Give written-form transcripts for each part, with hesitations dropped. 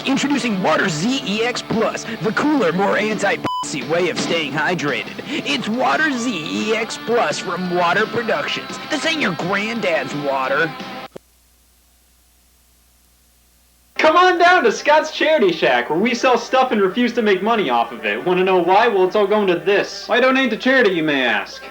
Introducing Water ZEX Plus, the cooler, more anti-pussy way of staying hydrated. It's Water ZEX Plus from Water Productions. This ain't your granddad's water. Come on down to Scott's Charity Shack, where we sell stuff and refuse to make money off of it. Want to know why? Well, it's all going to this. Why donate to charity, you may ask?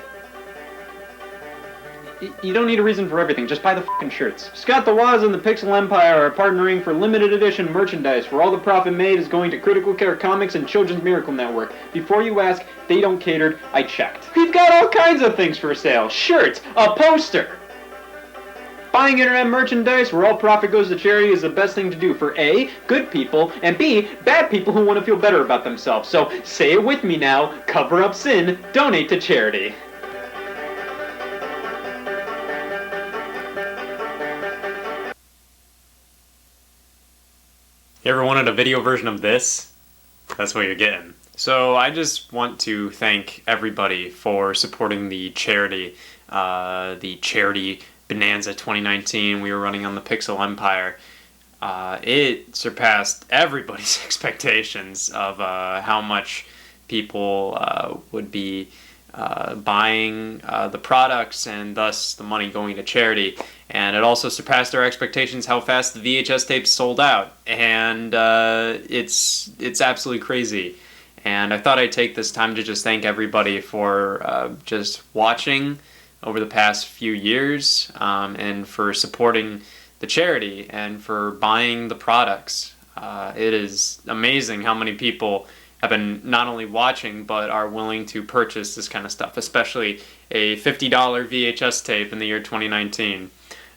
You don't need a reason for everything, just buy the fucking shirts. Scott the Waz and the Pixel Empire are partnering for limited edition merchandise where all the profit made is going to Critical Care Comics and Children's Miracle Network. Before you ask, they don't cater, I checked. We've got all kinds of things for sale. Shirts, a poster. Buying internet merchandise where all profit goes to charity is the best thing to do for A, good people, and B, bad people who want to feel better about themselves. So say it with me now, cover up sin, donate to charity. You ever wanted a video version of this? That's what you're getting. So I just want to thank everybody for supporting the charity Bonanza 2019 we were running on the Pixel Empire. It surpassed everybody's expectations of how much people would be buying the products and thus the money going to charity. And it also surpassed our expectations how fast the VHS tapes sold out. And it's absolutely crazy. And I thought I'd take this time to just thank everybody for just watching over the past few years, and for supporting the charity and for buying the products. It is amazing how many people have been not only watching but are willing to purchase this kind of stuff, especially a $50 VHS tape in the year 2019.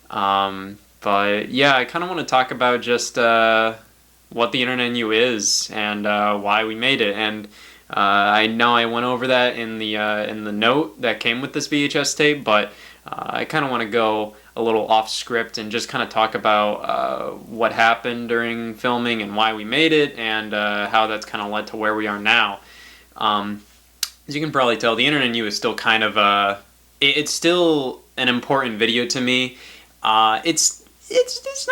But yeah, I kind of want to talk about just what the Internet You is and why we made it. And I know I went over that in the note that came with this VHS tape, but I kind of want to go a little off script and just kind of talk about what happened during filming and why we made it, and how that's kind of led to where we are now. As you can probably tell, the Internet You is still kind of it's still an important video to me. It's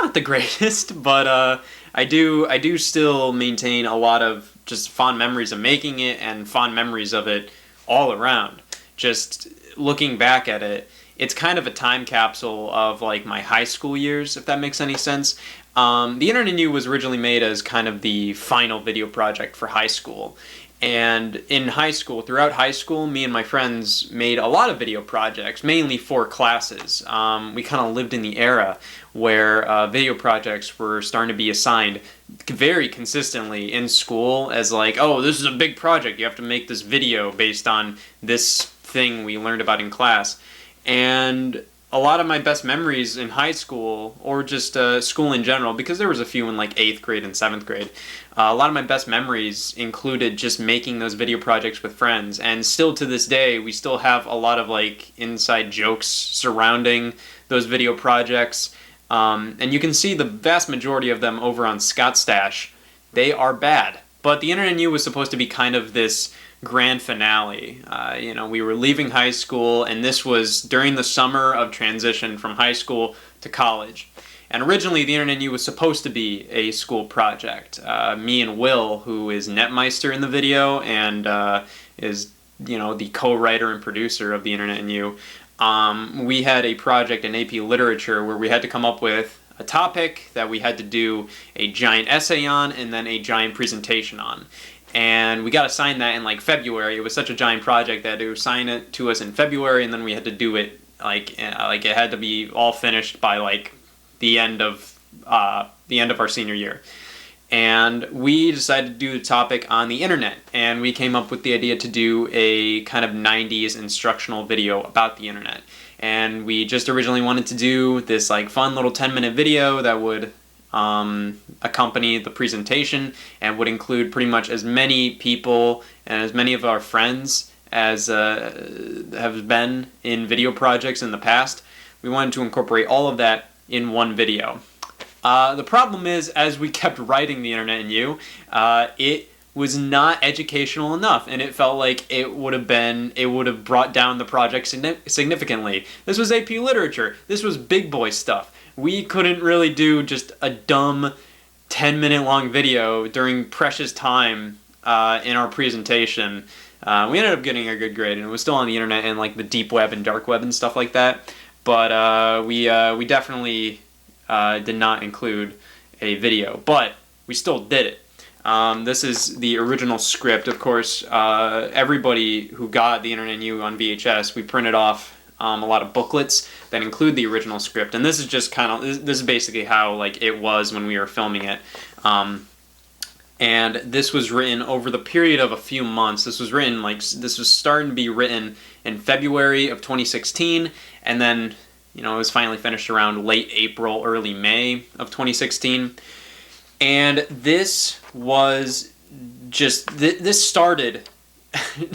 not the greatest, but I do still maintain a lot of just fond memories of making it and fond memories of it all around. Just looking back at it, it's kind of a time capsule of like my high school years, if that makes any sense. The Internet You was originally made as kind of the final video project for high school. And in high school, throughout high school, me and my friends made a lot of video projects, mainly for classes. We kind of lived in the era where video projects were starting to be assigned very consistently in school as like, oh, this is a big project, you have to make this video based on this thing we learned about in class. And a lot of my best memories in high school, or just school in general, because there was a few in like 8th grade and 7th grade, a lot of my best memories included just making those video projects with friends. And still to this day, we still have a lot of like inside jokes surrounding those video projects. And you can see the vast majority of them over on Scott's Stash. They are bad. But the Internet You was supposed to be kind of this grand finale. We were leaving high school, and this was during the summer of transition from high school to college. And originally, the Internet You was supposed to be a school project. Me and Will, who is Netmeister in the video and is the co-writer and producer of the Internet You, we had a project in AP Literature where we had to come up with a topic that we had to do a giant essay on and then a giant presentation on. And we got assigned that in like February. It was such a giant project that they would assign it to us in February, and then we had to do it like it had to be all finished by like the end of our senior year. And we decided to do the topic on the internet, and we came up with the idea to do a kind of 90s instructional video about the internet. And we just originally wanted to do this like fun little 10-minute video that would accompany the presentation and would include pretty much as many people and as many of our friends as have been in video projects in the past. We wanted to incorporate all of that in one video. The problem is, as we kept writing the Internet You, it was not educational enough, and it felt like it would have brought down the project significantly. This was AP Literature. This was big boy stuff. We couldn't really do just a dumb 10-minute long video during precious time in our presentation. We ended up getting a good grade, and it was still on the internet and like the deep web and dark web and stuff like that. But we definitely did not include a video, but we still did it. This is the original script. Of course, everybody who got the Internet You on VHS, we printed off a lot of booklets that include the original script, and this is just kind of, this is basically how like it was when we were filming it. And this was written over the period of a few months. This was written this was starting to be written in February of 2016, and then it was finally finished around late April, early May of 2016. And this was just this started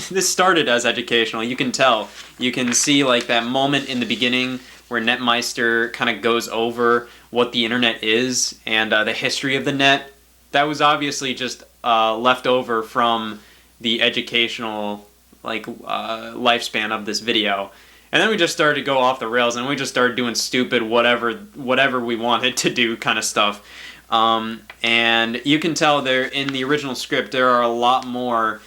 this started as educational. You can tell. You can see like that moment in the beginning where Netmeister kind of goes over what the internet is and the history of the net. That was obviously just left over from the educational lifespan of this video. And then we just started to go off the rails, and we just started doing stupid whatever we wanted to do kind of stuff. And you can tell there in the original script there are a lot more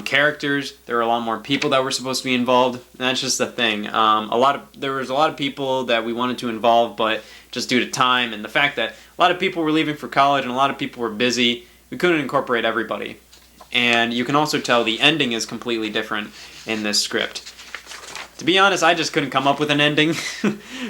characters. There are a lot more people that were supposed to be involved. And that's just the thing. There was a lot of people that we wanted to involve, but just due to time and the fact that a lot of people were leaving for college and a lot of people were busy, we couldn't incorporate everybody. And you can also tell the ending is completely different in this script. To be honest, I just couldn't come up with an ending.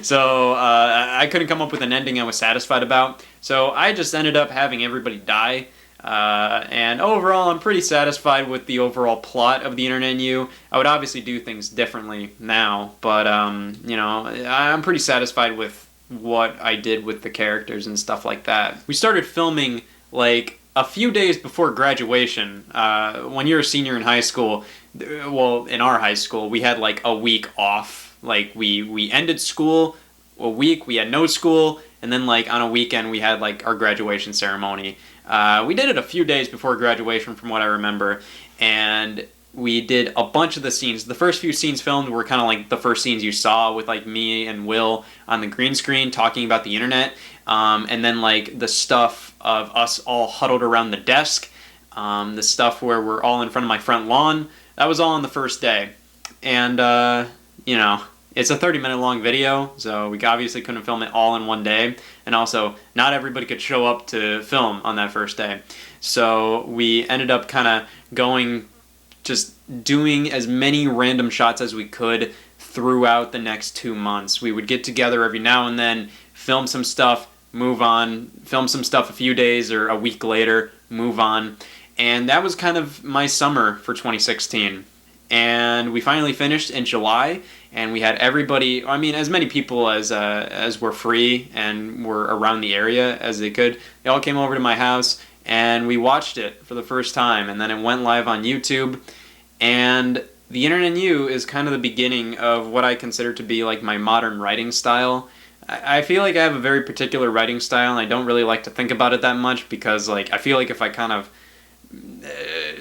So I couldn't come up with an ending I was satisfied about. So I just ended up having everybody die. And overall, I'm pretty satisfied with the overall plot of the Internet You. I would obviously do things differently now, but I'm pretty satisfied with what I did with the characters and stuff like that. We started filming like a few days before graduation. When you're a senior in high school, well, in our high school, we had like a week off. Like we ended school a week, we had no school, and then like on a weekend we had like our graduation ceremony. We did it a few days before graduation from what I remember, and we did a bunch of the scenes. The first few scenes filmed were kind of like the first scenes you saw with like me and Will on the green screen talking about the internet, and then like the stuff of us all huddled around the desk, the stuff where we're all in front of my front lawn, that was all on the first day. And it's a 30-minute long video, so we obviously couldn't film it all in one day, and also not everybody could show up to film on that first day. So we ended up kind of just doing as many random shots as we could throughout the next 2 months. We would get together every now and then, film some stuff, move on, film some stuff a few days or a week later, move on. And that was kind of my summer for 2016. And we finally finished in July, and we had everybody, I mean, as many people as were free and were around the area as they could. They all came over to my house, and we watched it for the first time, and then it went live on YouTube. And the Internet You is kind of the beginning of what I consider to be like my modern writing style. I feel like I have a very particular writing style, and I don't really like to think about it that much, because like I feel like if I kind of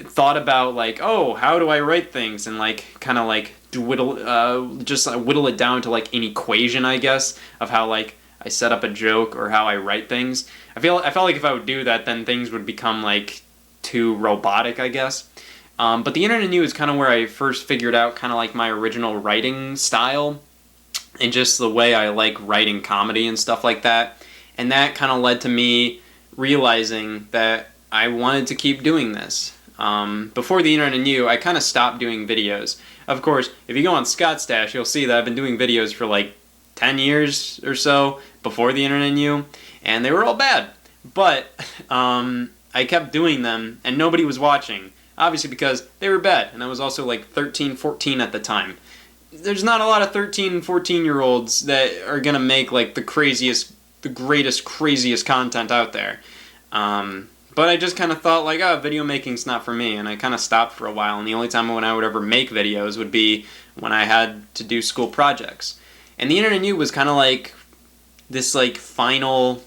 thought about like, oh, how do I write things, and like kind of like whittle it down to like an equation, I guess, of how like I set up a joke or how I write things. I felt like if I would do that, then things would become like too robotic, I guess. But the Internet You is kind of where I first figured out kind of like my original writing style and just the way I like writing comedy and stuff like that. And that kind of led to me realizing that I wanted to keep doing this. Before the Internet You, I kind of stopped doing videos. Of course, if you go on Scott's Stash, you'll see that I've been doing videos for like 10 years or so before the Internet You, and they were all bad. But I kept doing them, and nobody was watching. Obviously because they were bad, and I was also like 13, 14 at the time. There's not a lot of 13 and 14-year-olds that are gonna make like the greatest, craziest content out there. But I just kind of thought like, oh, video making's not for me, and I kind of stopped for a while, and the only time when I would ever make videos would be when I had to do school projects. And the Internet You was kind of like this like final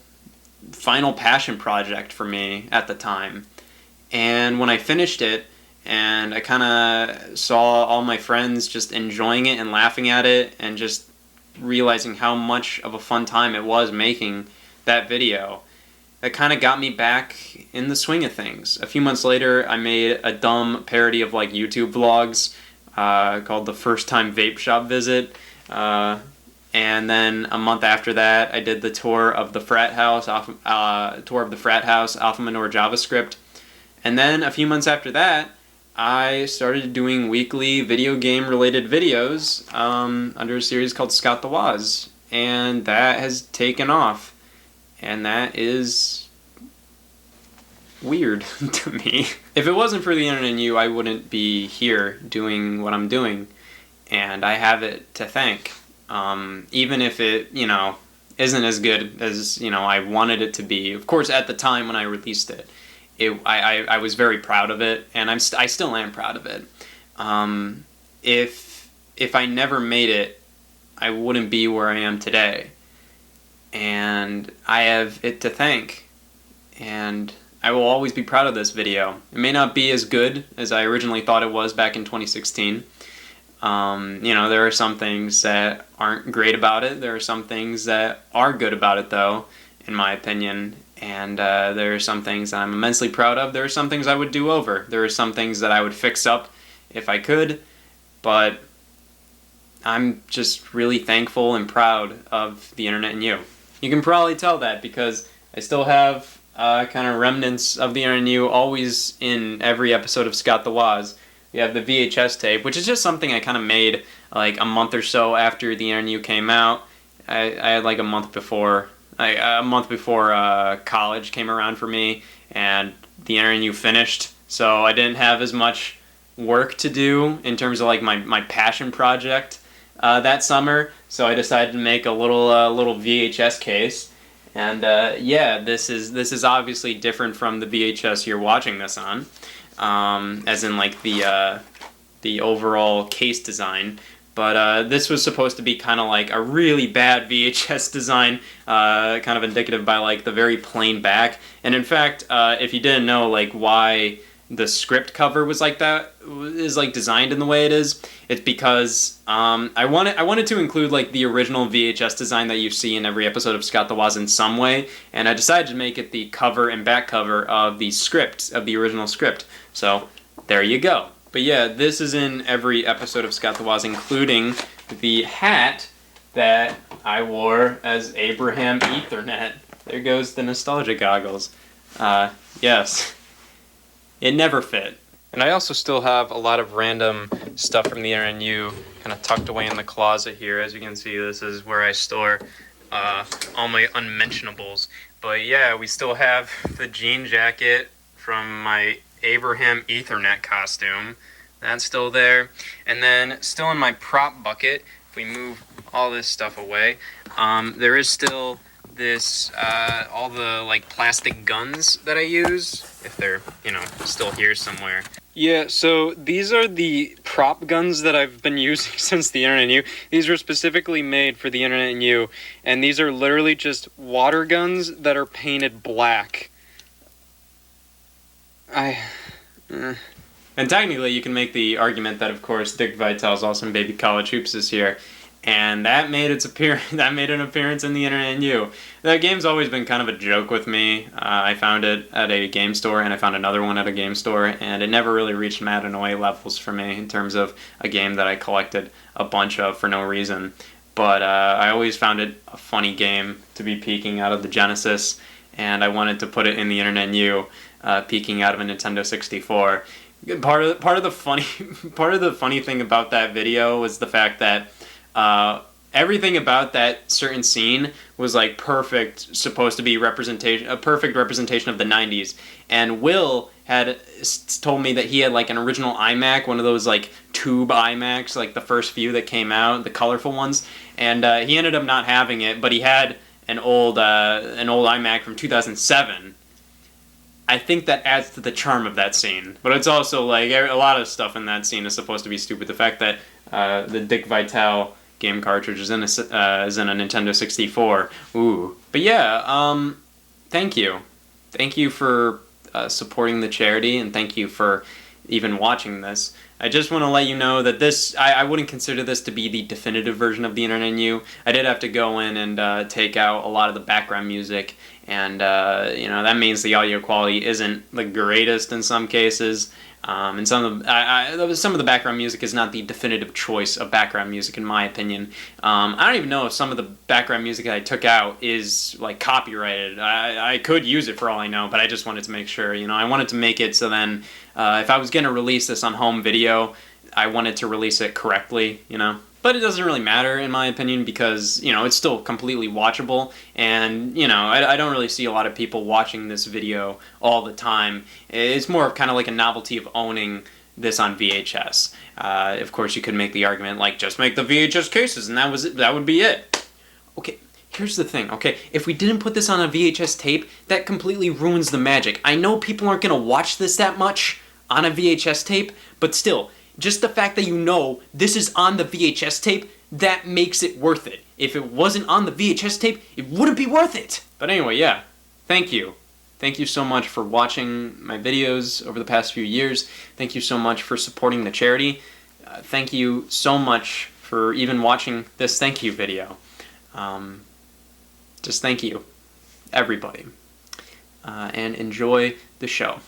passion project for me at the time. And when I finished it, and I kind of saw all my friends just enjoying it and laughing at it, and just realizing how much of a fun time it was making that video, that kind of got me back in the swing of things. A few months later, I made a dumb parody of like YouTube vlogs called The First Time Vape Shop Visit. And then a month after that, I did the tour of the frat house, Alpha Manor JavaScript. And then a few months after that, I started doing weekly video game related videos under a series called Scott the Woz. And that has taken off. And that is weird to me. If it wasn't for the Internet You, I wouldn't be here doing what I'm doing. And I have it to thank. Even if it, isn't as good as, I wanted it to be. Of course, at the time when I released it, I was very proud of it, and I still am proud of it. If I never made it, I wouldn't be where I am today. And I have it to thank. And I will always be proud of this video. It may not be as good as I originally thought it was back in 2016. There are some things that aren't great about it. There are some things that are good about it, though, in my opinion. And there are some things that I'm immensely proud of. There are some things I would do over. There are some things that I would fix up if I could. But I'm just really thankful and proud of the Internet and you. You can probably tell that because I still have kind of remnants of the Internet and you always in every episode of Scott the Woz. We have the VHS tape, which is just something I kind of made like a month or so after the Internet You came out. I had like a month before college came around for me, and the Internet You finished, so I didn't have as much work to do in terms of like my passion project that summer. So I decided to make a little VHS case, and this is obviously different from the VHS you're watching this on. As in like the overall case design, but this was supposed to be kind of like a really bad VHS design, kind of indicative by like the very plain back. And in fact, if you didn't know like why the script cover was like that, is like designed in the way it is, it's because I wanted to include like the original VHS design that you see in every episode of Scott the Woz in some way, and I decided to make it the cover and back cover of the script, of the original script. So there you go. But yeah, this is in every episode of Scott the Woz, including the hat that I wore as Abraham Ethernet. There goes the nostalgia goggles. Yes. It never fit. And I also still have a lot of random stuff from the Internet You kind of tucked away in the closet here. As you can see, this is where I store all my unmentionables. But yeah, we still have the jean jacket from my Abraham Ethernet costume. That's still there. And then still in my prop bucket, if we move all this stuff away, there is still this, all the like plastic guns that I use, if they're, still here somewhere. Yeah, so these are the prop guns that I've been using since the Internet You. These were specifically made for the Internet You, and these are literally just water guns that are painted black. And technically, you can make the argument that, of course, Dick Vitale's Awesome Baby College Hoops is here, and that made an appearance in the Internet and You. That game's always been kind of a joke with me. I found it at a game store, and I found another one at a game store, and it never really reached mad annoy levels for me in terms of a game that I collected a bunch of for no reason. But I always found it a funny game to be peeking out of the Genesis, and I wanted to put it in the Internet and You, peeking out of a Nintendo 64. Part of the funny thing about that video was the fact that everything about that certain scene was like perfect, supposed to be a perfect representation of the 90s. And Will had told me that he had like an original iMac, one of those like tube iMacs, like the first few that came out, the colorful ones. And he ended up not having it, but he had an old iMac from 2007. I think that adds to the charm of that scene. But it's also like a lot of stuff in that scene is supposed to be stupid. The fact that the Dick Vitale game cartridge is in a Nintendo 64. Ooh. But yeah, thank you. Thank you for supporting the charity, and thank you for even watching this. I just want to let you know that this, I wouldn't consider this to be the definitive version of the Internet You. I did have to go in and take out a lot of the background music, and that means the audio quality isn't the greatest in some cases. And some of the background music is not the definitive choice of background music, in my opinion. I don't even know if some of the background music that I took out is like copyrighted. I could use it for all I know, but I just wanted to make sure. I wanted to make it so then if I was going to release this on home video, I wanted to release it correctly. But it doesn't really matter, in my opinion, because, it's still completely watchable, and, I don't really see a lot of people watching this video all the time. It's more of kind of like a novelty of owning this on VHS. Of course, you could make the argument, like, just make the VHS cases, and that would be it. Okay, here's the thing, okay? If we didn't put this on a VHS tape, that completely ruins the magic. I know people aren't going to watch this that much on a VHS tape, but still, just the fact that this is on the VHS tape, that makes it worth it. If it wasn't on the VHS tape, it wouldn't be worth it. But anyway, yeah, thank you. Thank you so much for watching my videos over the past few years. Thank you so much for supporting the charity. Thank you so much for even watching this thank you video. Just thank you, everybody. And enjoy the show.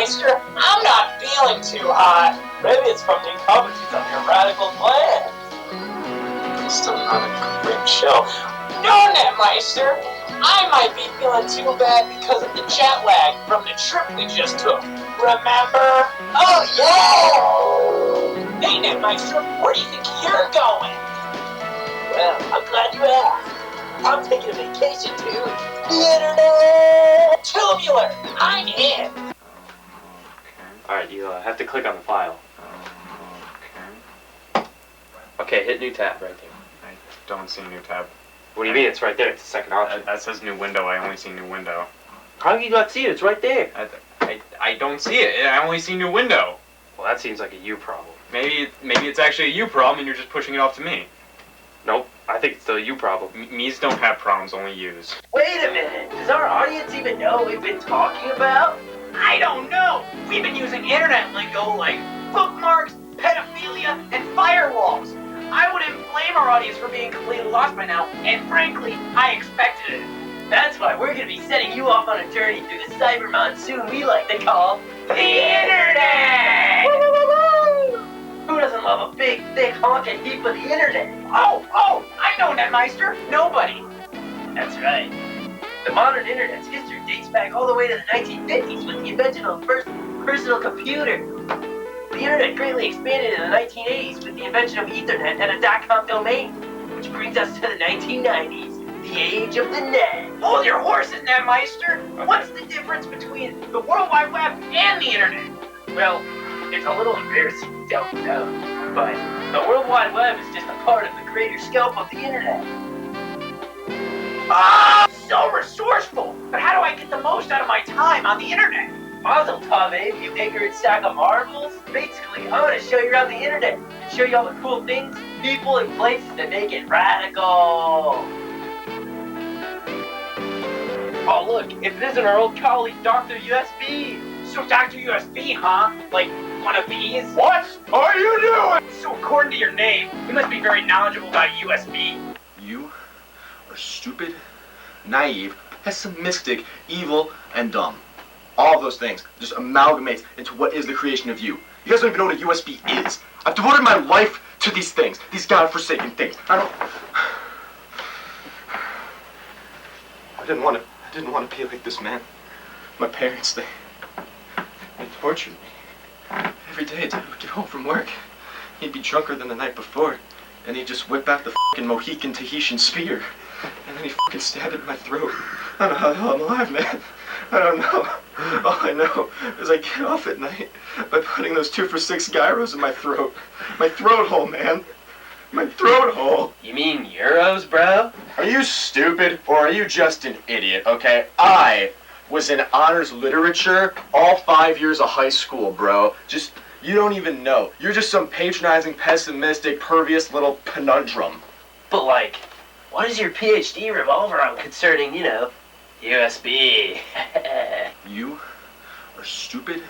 I'm not feeling too hot. Maybe it's from the incumbencies of your radical plans. Still not a great show. No, Netmeister! I might be feeling too bad because of the jet lag from the trip we just took. Remember? Oh, yeah! Hey, Netmeister, where do you think you're going? Well, I'm glad you asked. I'm taking a vacation to the Internet! Tubular! I'm in! Alright, you have to click on the file. Okay, hit new tab right there. I don't see new tab. What do you mean? It's right there. It's the second option. That says new window. I only see new window. How do you not see it? It's right there. I don't see it. I only see new window. Well, that seems like a you problem. Maybe it's actually a you problem and you're just pushing it off to me. Nope. I think it's still a you problem. Me's don't have problems, only yous. Wait a minute. Does our audience even know what we've been talking about? I don't know. We've been using internet lingo like bookmarks, pedophilia, and firewalls. I wouldn't blame our audience for being completely lost by now, and frankly, I expected it. That's why we're going to be setting you off on a journey through the cyber monsoon we like to call the Internet! Who doesn't love a big, thick, honking heap of the Internet? Oh, I know, Netmeister. Nobody. That's right. The modern Internet's history dates back all the way to the 1950s with the invention of the first personal computer. The Internet greatly expanded in the 1980s with the invention of Ethernet and a .com domain, which brings us to the 1990s, the age of the net. Hold your horses, Netmeister! What's the difference between the World Wide Web and the Internet? Well, it's a little embarrassing, you don't know, but the World Wide Web is just a part of the greater scope of the Internet. Ah, so resourceful! But how do I get the most out of my time on the Internet? Mazel tov, Abe, you ignorant sack of marbles. Basically, I'm gonna show you around the Internet and show you all the cool things, people, and places that make it radical. Oh, look, if it isn't our old colleague, Dr. USB. So Dr. USB, huh? Like one of these? What are you doing? So according to your name, you must be very knowledgeable about USB. You are stupid, naive, pessimistic, evil, and dumb. All of those things just amalgamates into what is the creation of you. You guys don't even know what a USB is. I've devoted my life to these things, these godforsaken things. I didn't want to be like this, man. My parents, they tortured me. Every day Dad would get home from work. He'd be drunker than the night before, and he'd just whip out the fucking Mohican Tahitian spear, and then he'd fucking stab it in my throat. I don't know how the hell I'm alive, man. I don't know. All I know is I get off at night by putting those 2-for-6 gyros in my throat. My throat hole, man. My throat hole. You mean euros, bro? Are you stupid? stupid or are you just an idiot, okay? I was in honors literature all 5 years of high school, bro. You don't even know. You're just some patronizing, pessimistic, pervious little conundrum. But like, what does your PhD revolve around concerning, USB? You are stupid,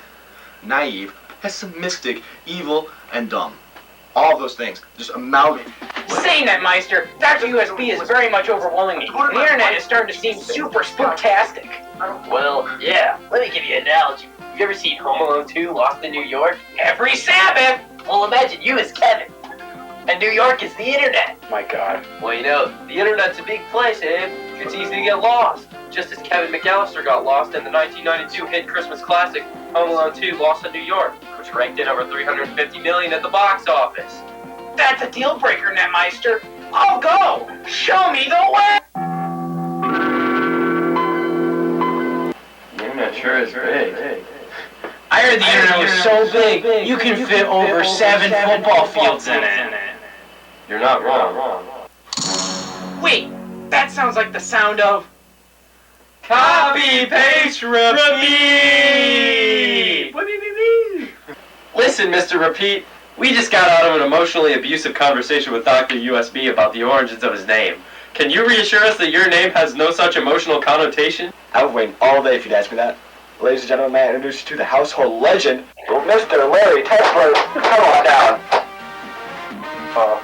naive, pessimistic, evil, and dumb. All of those things. Just amalgamate. Saying that, Meister, Dr. USB is very much overwhelming me. The internet is starting to seem super spooktastic. Well, yeah. Let me give you an analogy. Have you ever seen Home Alone 2 Lost in New York? Every Sabbath! Well, imagine you as Kevin. And New York is the internet. My God. Well, the internet's a big place, Abe. It's easy to get lost. Just as Kevin McAllister got lost in the 1992 hit Christmas classic, Home Alone 2 Lost in New York, which ranked in over $350 million at the box office. That's a deal breaker, Netmeister. I'll go! Show me the way! The internet sure is big. I heard the internet was so big, you can fit over 7 football fields in it. You're not wrong. Wait, that sounds like the sound of... Copy, paste, repeat! Listen, Mr. Repeat, we just got out of an emotionally abusive conversation with Dr. USB about the origins of his name. Can you reassure us that your name has no such emotional connotation? I would wait all day if you'd ask me that. Ladies and gentlemen, may I introduce you to the household legend, Mr. Larry Tesler. Come on down.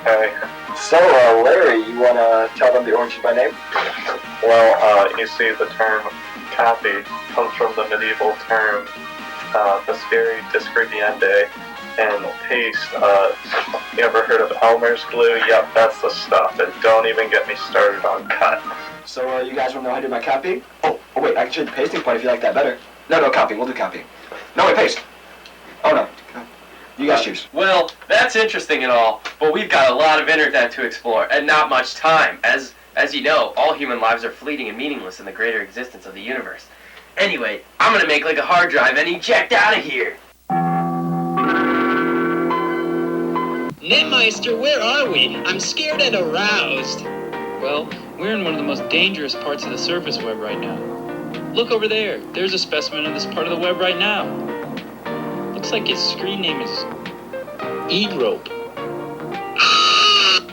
Hey. So, Larry, you want to tell them the origin of my name? Well, you see, the term copy comes from the medieval term Vesperi discrepiende, and paste, you ever heard of Elmer's glue? Yep, that's the stuff, and don't even get me started on cut. So, you guys want to know how to do my copy? Oh, wait, I can show you the pasting point if you like that better. No, copy, we'll do copy. No, wait, paste. Oh, no. You guys choose. Well, that's interesting and all, but we've got a lot of internet to explore, and not much time. As you know, all human lives are fleeting and meaningless in the greater existence of the universe. Anyway, I'm gonna make like a hard drive and eject out of here. Netmeister, where are we? I'm scared and aroused. Well, we're in one of the most dangerous parts of the surface web right now. Look over there. There's a specimen of this part of the web right now. Looks like his screen name is Egrope.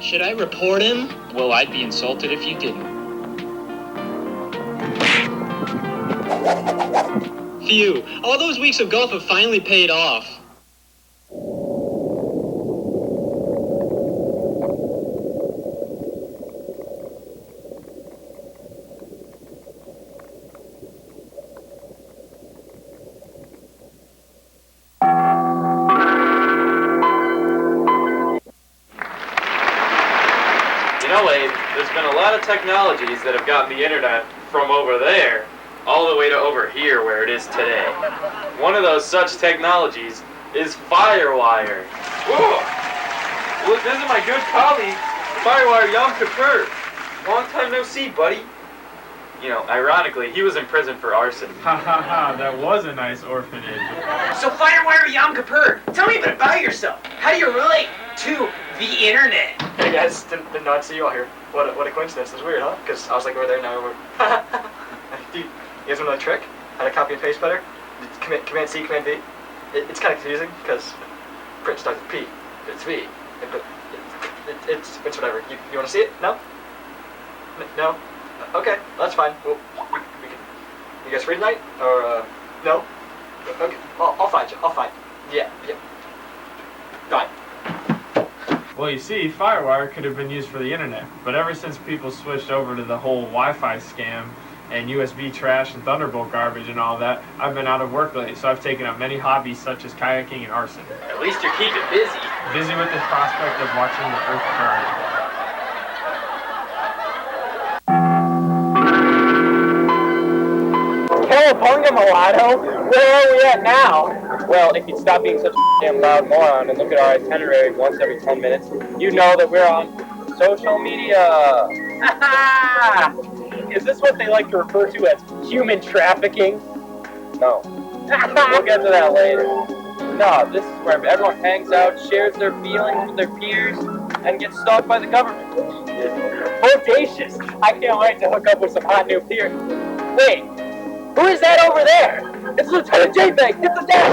Should I report him? Well, I'd be insulted if you didn't. Phew, all those weeks of golf have finally paid off. Abe, there's been a lot of technologies that have gotten the internet from over there all the way to over here where it is today. One of those such technologies is Firewire. Whoa! Look, this is my good colleague, Firewire Yom Kippur. Long time no see, buddy. Ironically, he was in prison for arson. Ha ha ha, that was a nice orphanage. So Firewire Yom Kippur, tell me a bit about yourself. How do you relate to the internet? Hey guys, did not see you all here. What a coincidence. It's weird, huh? Because I was like over there, now over. Dude, you guys want to know the trick? How to copy and paste better? Command C, Command V. It's kind of confusing because print starts with P. It's V. But it's whatever. You want to see it? No? No? Okay, that's fine. We can. You guys free tonight? Or no? Okay, I'll find you. I'll find you. Yeah. Bye. Well, you see, Firewire could have been used for the internet, but ever since people switched over to the whole Wi-Fi scam and USB trash and Thunderbolt garbage and all that, I've been out of work lately, so I've taken up many hobbies such as kayaking and arson. At least you're keeping busy. Busy with the prospect of watching the earth burn. Cowabunga, mulatto! Where are we at now? Well, if you'd stop being such a damn loud moron and look at our itinerary once every 10 minutes, you'd know that we're on social media. Is this what they like to refer to as human trafficking? No. We'll get to that later. No, this is where everyone hangs out, shares their feelings with their peers, and gets stalked by the government. Bodacious! I can't wait to hook up with some hot new peer. Wait, who is that over there? It's Lieutenant J-Bag! Hit the deck!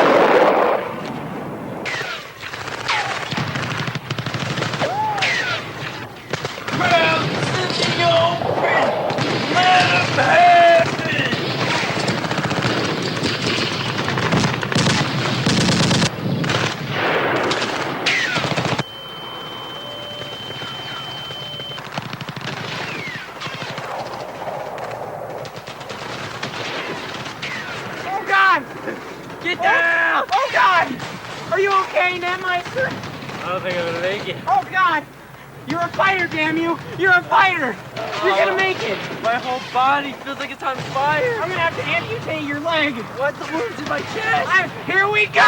Oh God! Get down! Oh God! Are you okay, Netmeister? I don't think I'm gonna make it. Oh God! You're a fighter, damn you! You're a fighter! You're gonna make it! My whole body feels like it's on fire. I'm gonna have to amputate your leg! What? The wounds in my chest? Here we go!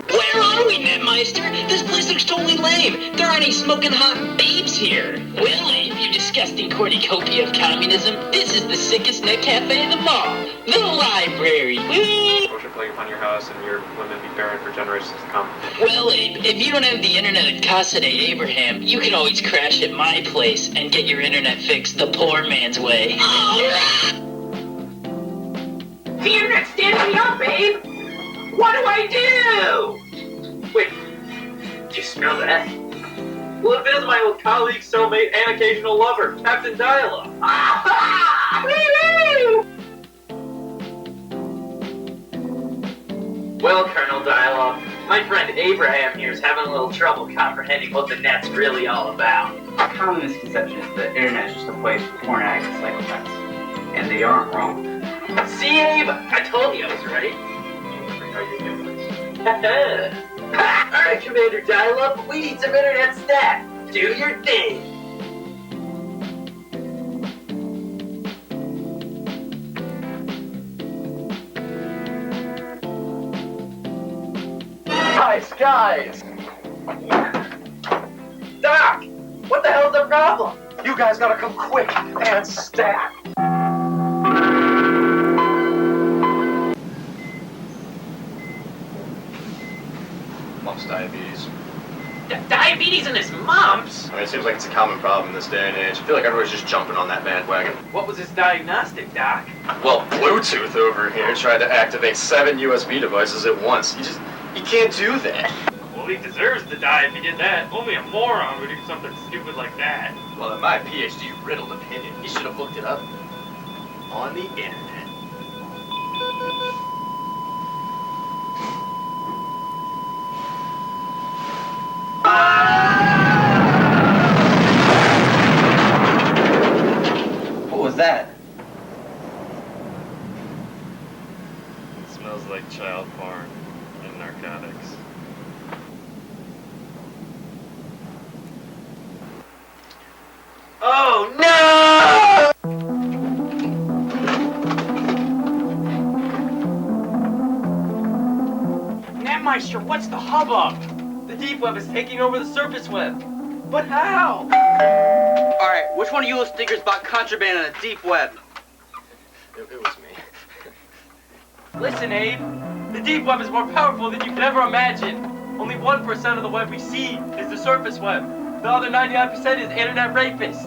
Where are we, Netmeister? This place looks totally lame. There aren't any smoking hot babes here. Willie, you disgusting cornucopia of communism. This is the sickest net cafe in the mall. The library. Whee! Ocean plague upon your house and your women be barren for generations to come. Well, Abe, if you don't have the internet at Casa de Abraham, you can always crash at my place and get your internet fixed the poor man's way. The internet's standing me up, babe! What do I do? Wait, do you smell that? Well, it is my old colleague, cellmate, and occasional lover, Captain Dialogue. Well, Colonel Dialogue, my friend Abraham here is having a little trouble comprehending what the net's really all about. A common misconception is that the internet is just a place for porn addicts and psychopaths. And they aren't wrong. See, Abe? I told you I was right. Alright, Commander Dial-Up, we need some internet stat. Do your thing. Guys! Doc! What the hell's the problem? You guys gotta come quick and stat! Mumps diabetes. Diabetes and his mumps? I mean, it seems like it's a common problem in this day and age. I feel like everyone's just jumping on that bandwagon. What was his diagnostic, Doc? Well, Bluetooth over here tried to activate 7 USB devices at once. You can't do that. Well, he deserves to die if he did that. Only a moron would do something stupid like that. Well, in my PhD-riddled opinion, he should have looked it up on the internet. What was that? It smells like child porn and narcotics. Oh no! Netmeister, what's the hubbub? The deep web is taking over the surface web. But how? Alright, which one of you little stickers bought contraband on the deep web? It was me. Listen, Abe. The deep web is more powerful than you could ever imagine. Only 1% of the web we see is the surface web. The other 99% is internet rapists.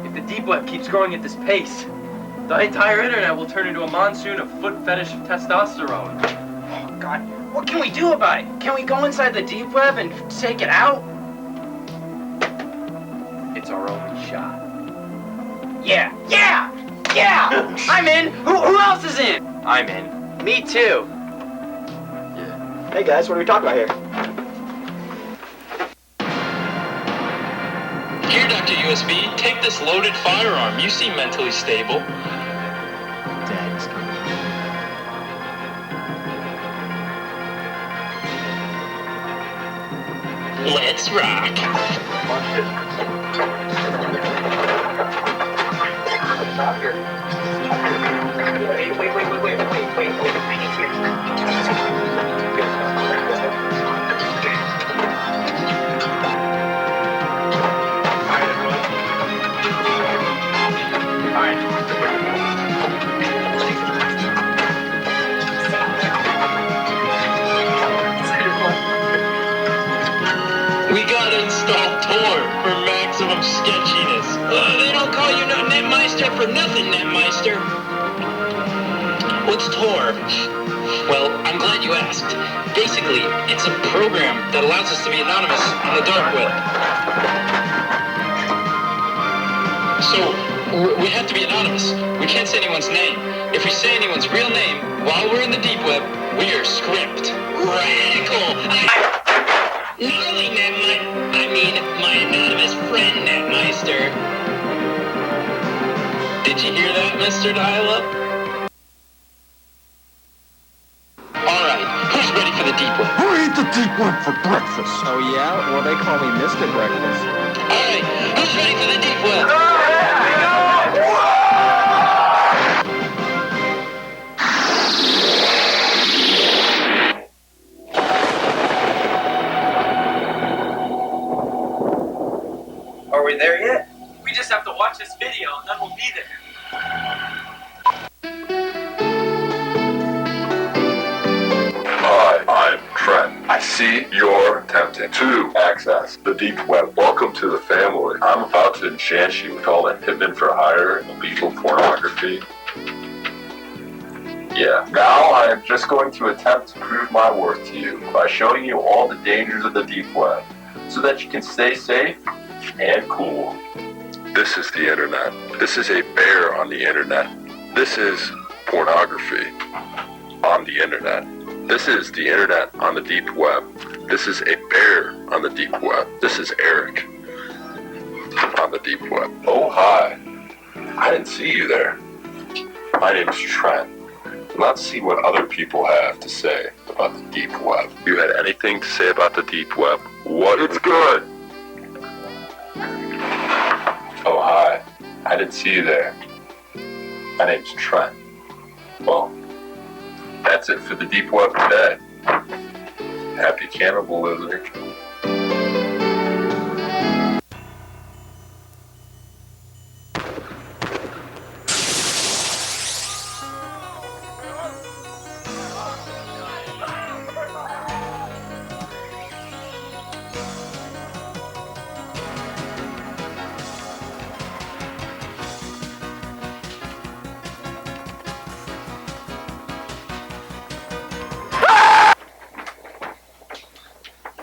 If the deep web keeps growing at this pace, the entire internet will turn into a monsoon of foot fetish testosterone. Oh God, what can we do about it? Can we go inside the deep web and take it out? It's our only shot. Yeah! I'm in! Who else is in? I'm in. Me too. Yeah. Hey guys, what are we talking about here? Here, Dr. USB, take this loaded firearm. You seem mentally stable. Daddy's coming. Let's rock. Tor for maximum sketchiness. They don't call you Netmeister for nothing, Netmeister. What's Tor? Well, I'm glad you asked. Basically, it's a program that allows us to be anonymous on the dark web. So, we have to be anonymous. We can't say anyone's name. If we say anyone's real name while we're in the deep web, we are script. Radical! Gnarly my anonymous friend, Netmeister. Did you hear that, Mr. Dial-Up? Alright, who's ready for the deep web? Who ate the deep web for breakfast? Oh yeah? Well, they call me Mr. Breakfast. Alright, who's ready for the deep web? Are we there yet? We just have to watch this video and then we'll be there. Hi, I'm Trent. I see you're attempting to access the deep web. Welcome to the family. I'm about to enchant you with all the hitmen for hire and illegal pornography. Yeah, now I am just going to attempt to prove my worth to you by showing you all the dangers of the deep web so that you can stay safe and cool. This is the internet. This is a bear on the internet. This is pornography on the internet. This is the internet on the deep web. This is a bear on the deep web. This is Eric on the deep web. Oh, hi. I didn't see you there. My name is Trent. Let's see what other people have to say about the deep web. You had anything to say about the deep web? What? It's good. Oh, hi. I didn't see you there. My name's Trent. Well, that's it for the deep web today. Happy cannibalism.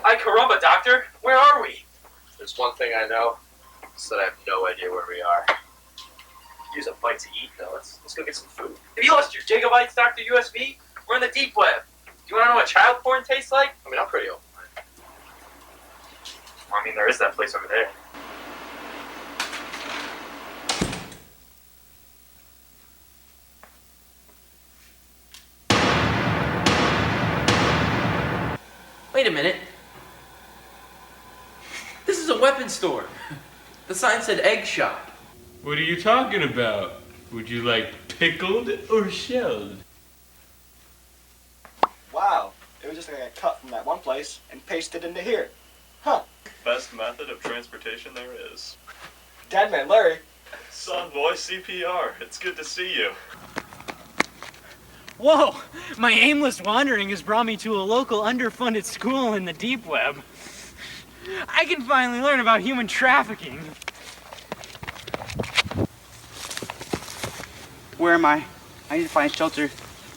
Ay caramba, Doctor! Where are we? There's one thing I know, is that I have no idea where we are. Use a bite to eat, though. Let's go get some food. Have you lost your gigabytes, Dr. USB? We're in the deep web. Do you want to know what child porn tastes like? I mean, I'm pretty open. I mean, there is that place over there. Wait a minute. This is a weapons store. The sign said egg shop. What are you talking about? Would you like pickled or shelled? Wow, it was just like a cut from that one place and pasted into here. Huh. Best method of transportation there is. Dadman Larry. Son, boy, CPR. It's good to see you. Whoa! My aimless wandering has brought me to a local underfunded school in the deep web. I can finally learn about human trafficking. Where am I? I need to find shelter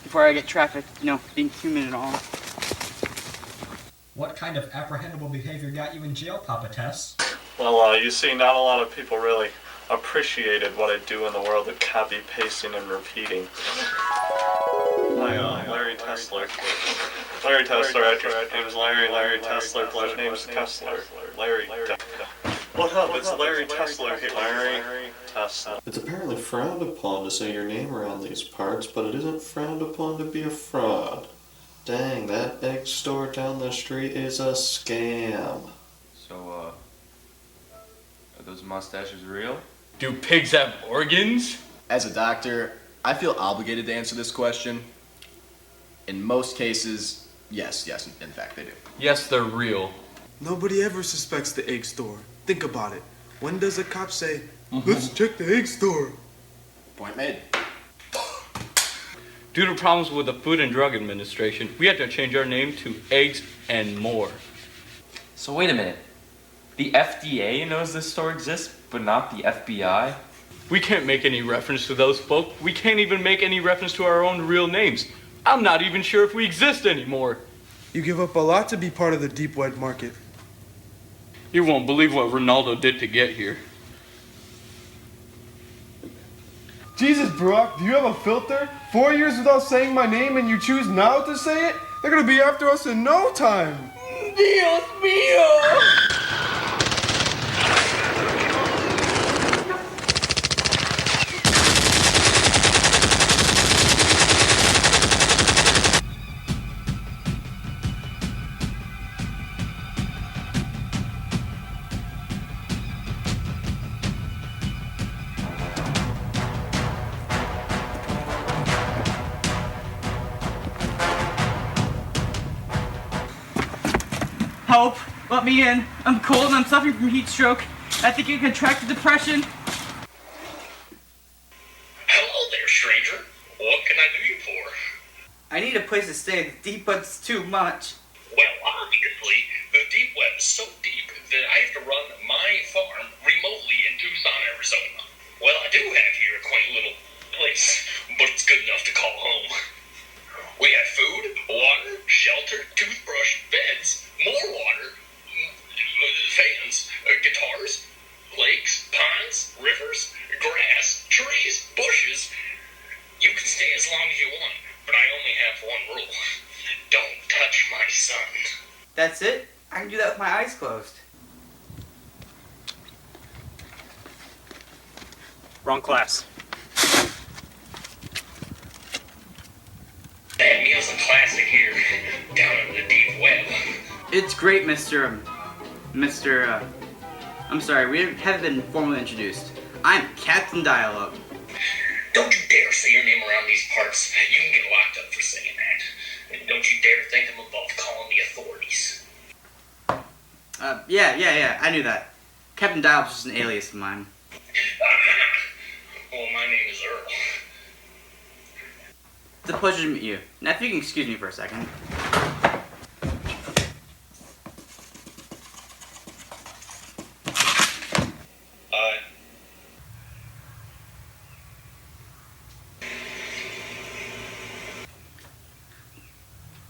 before I get trafficked, being human and all. What kind of apprehendable behavior got you in jail, Papa Tess? Well, you see, not a lot of people really appreciated what I do in the world of copy, pasting, and repeating. Hi, Larry Tesler. Larry Tesler, actor's name is Larry Tesler, last name's Tesler. Larry. What up? It's Larry Tesler here. Larry Tesler. It's apparently frowned upon to say your name around these parts, but it isn't frowned upon to be a fraud. Dang, that egg store down the street is a scam. So, are those mustaches real? Do pigs have organs? As a doctor, I feel obligated to answer this question. In most cases, yes, in fact they do. Yes, they're real. Nobody ever suspects the egg store. Think about it. When does a cop say, let's check the egg store? Point made. Due to problems with the Food and Drug Administration, we had to change our name to Eggs and More. So wait a minute. The FDA knows this store exists, but not the FBI? We can't make any reference to those folk. We can't even make any reference to our own real names. I'm not even sure if we exist anymore. You give up a lot to be part of the deep web market. You won't believe what Ronaldo did to get here. Jesus, Brock, do you have a filter? 4 years without saying my name and you choose now to say it? They're gonna be after us in no time. Dios mío! Help! Let me in. I'm cold and I'm suffering from heat stroke. I think I contracted depression. Hello there, stranger. What can I do you for? I need a place to stay. The deep web's too much. Well, obviously, the deep web is so deep that I have to run my farm remotely in Tucson, Arizona. Well, I do have here a quaint little place, but it's good enough to call home. We have food, water, shelter, toothbrush, beds, more water, fans, guitars, lakes, ponds, rivers, grass, trees, bushes. You can stay as long as you want, but I only have one rule. Don't touch my son. That's it? I can do that with my eyes closed. Wrong class. That meal's a classic here, down in the deep web. It's great, I'm sorry, we haven't been formally introduced. I'm Captain Dial-Up. Don't you dare say your name around these parts. You can get locked up for saying that. And don't you dare think I'm above calling the authorities. Yeah, I knew that. Captain Dial-Up's just an alias of mine. Well, my name is Earl. It's a pleasure to meet you. Now, if you can excuse me for a second.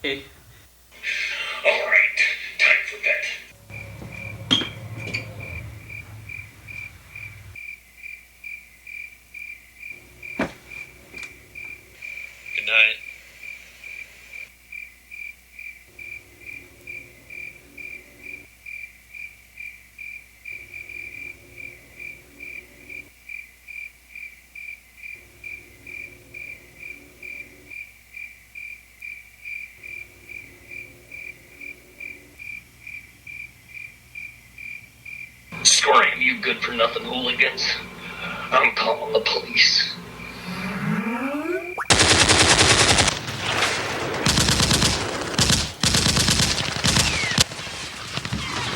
Hey. All right, time for bed. Good night. Scram, you good-for-nothing hooligans. I'm calling the police.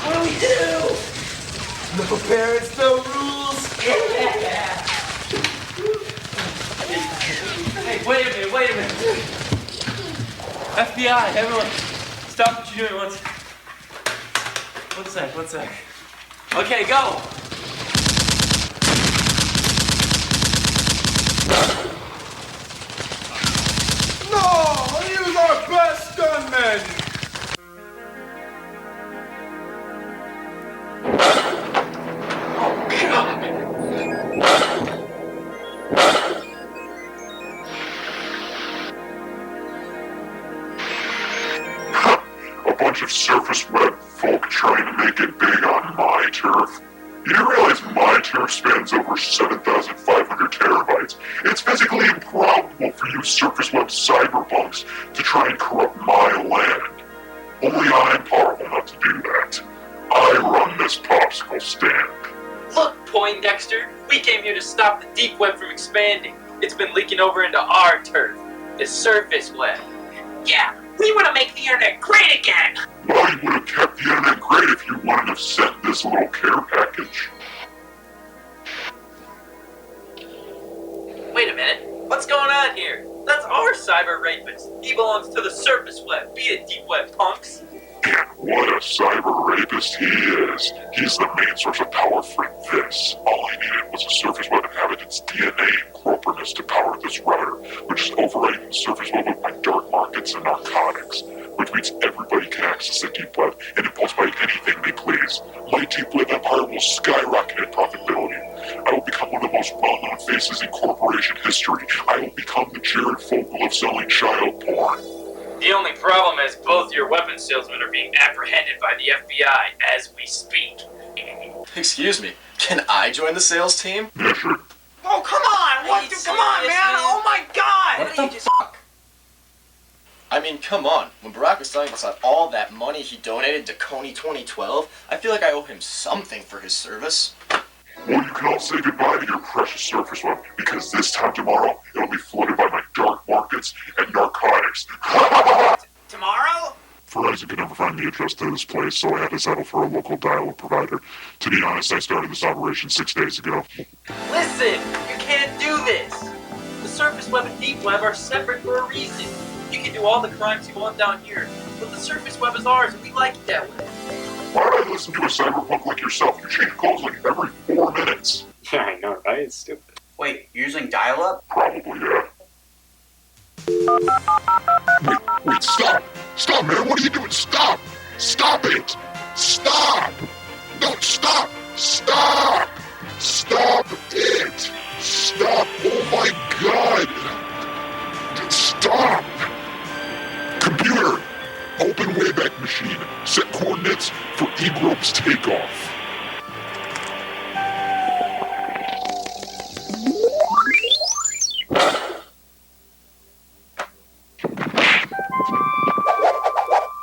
What do we do? No parents, no rules. Yeah. Hey, wait a minute. FBI, everyone, stop what you're doing. One sec. Okay, go. No! He was our best gunman! A bunch of surface web folk trying to make it big on my turf. You do realize my turf spans over 7,500 terabytes. It's physically improbable for you surface web cyberpunks to try and corrupt my land. Only I'm powerful enough to do that. I run this popsicle stand. Look, Poindexter, we came here to stop the deep web from expanding. It's been leaking over into our turf, the surface web. Yeah, we want to make the internet great again. Well, you would have kept the internet great if you wouldn't have sent this little care package. Wait a minute, what's going on here? That's our cyber rapist. He belongs to the surface web. Beat it, deep web punks. He Man, what a cyber rapist he is. He's the main source of power for this. All he needed was a surface web inhabitant's DNA and corporeness to power this router, which is overriding the surface web with my dark markets and narcotics, which means everybody can access the deep web and impulse buy anything they please. My deep web empire will skyrocket in profitability. I will become one of the most well-known faces in corporation history. I will become the Jared Fogle of selling child porn. The only problem is both your weapon salesmen are being apprehended by the FBI as we speak. Excuse me, can I join the sales team? Yeah, sure. Oh, come on! What? Come on, man! Oh my God! What the fuck? I mean, come on. When Barack was telling us about all that money he donated to Coney 2012, I feel like I owe him something for his service. Well, you can all say goodbye to your precious surface web, because this time tomorrow, it'll be flooded by my dark markets and narcotics. Tomorrow? Verizon could never find the address to this place, so I had to settle for a local dial-up provider. To be honest, I started this operation 6 days ago. Listen, you can't do this. The surface web and deep web are separate for a reason. You can do all the crimes you want down here, but the surface web is ours and we like it that way. Why would I listen to a cyberpunk like yourself? You change clothes like every 4 minutes. Yeah, I know, right? It's stupid. Wait, you're using dial-up? Probably, yeah. Wait, stop! Stop, man, what are you doing? Stop! Stop it! Stop! No, stop! Stop! Stop it! Stop! Oh my God! Stop! Computer! Open Wayback Machine. Set coordinates for E-Grope's takeoff.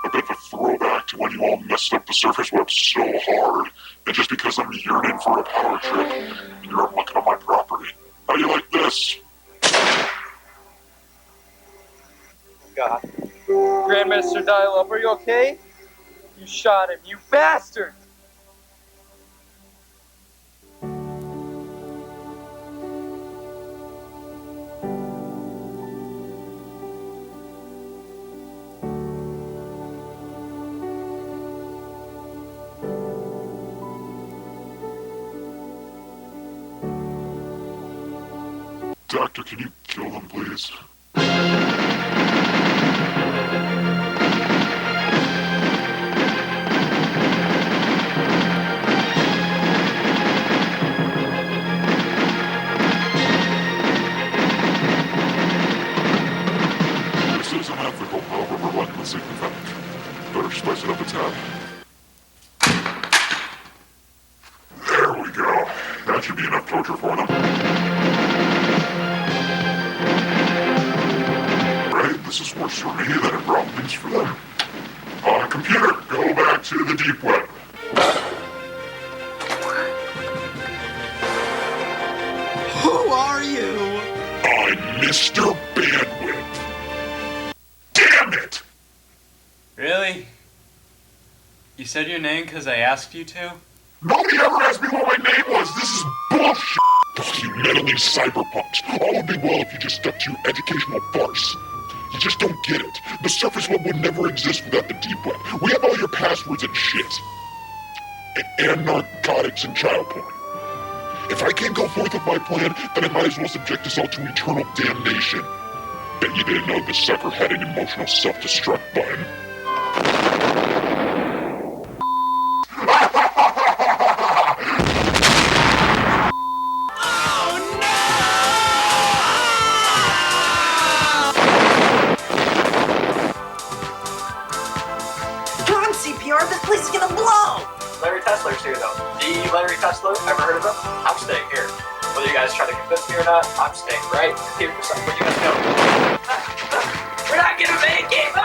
A bit of a throwback to when you all messed up the surface web so hard, and just because I'm yearning for a power trip, and you're up looking at my property. How do you like this? God. Grandmaster Dial-Up, are you okay? You shot him, you bastard! Doctor, can you kill them, please? This is unethical, however relentlessly pathetic. Better spice it up a tad. There we go. That should be enough torture for them. Right, this is worse for me than it probably is for them. Computer, go back to the deep web. Who are you? I'm Mr. Bandwidth. Damn it! Really? You said your name because I asked you to? Nobody ever asked me what my name was. This is bullshit. You meddling cyberpunks. All would be well if you just stuck to your educational farce. You just don't get it. The surface web would never exist without the deep web. We have all your passwords and shit. And narcotics and child porn. If I can't go forth with my plan, then I might as well subject us all to eternal damnation. Bet you didn't know this sucker had an emotional self-destruct button. CPR, this place is gonna blow! Larry Tesler's here though. The Larry Tesler, ever heard of him? I'm staying here. Whether you guys try to convince me or not, I'm staying right here for something. What you guys know? We're not gonna make it!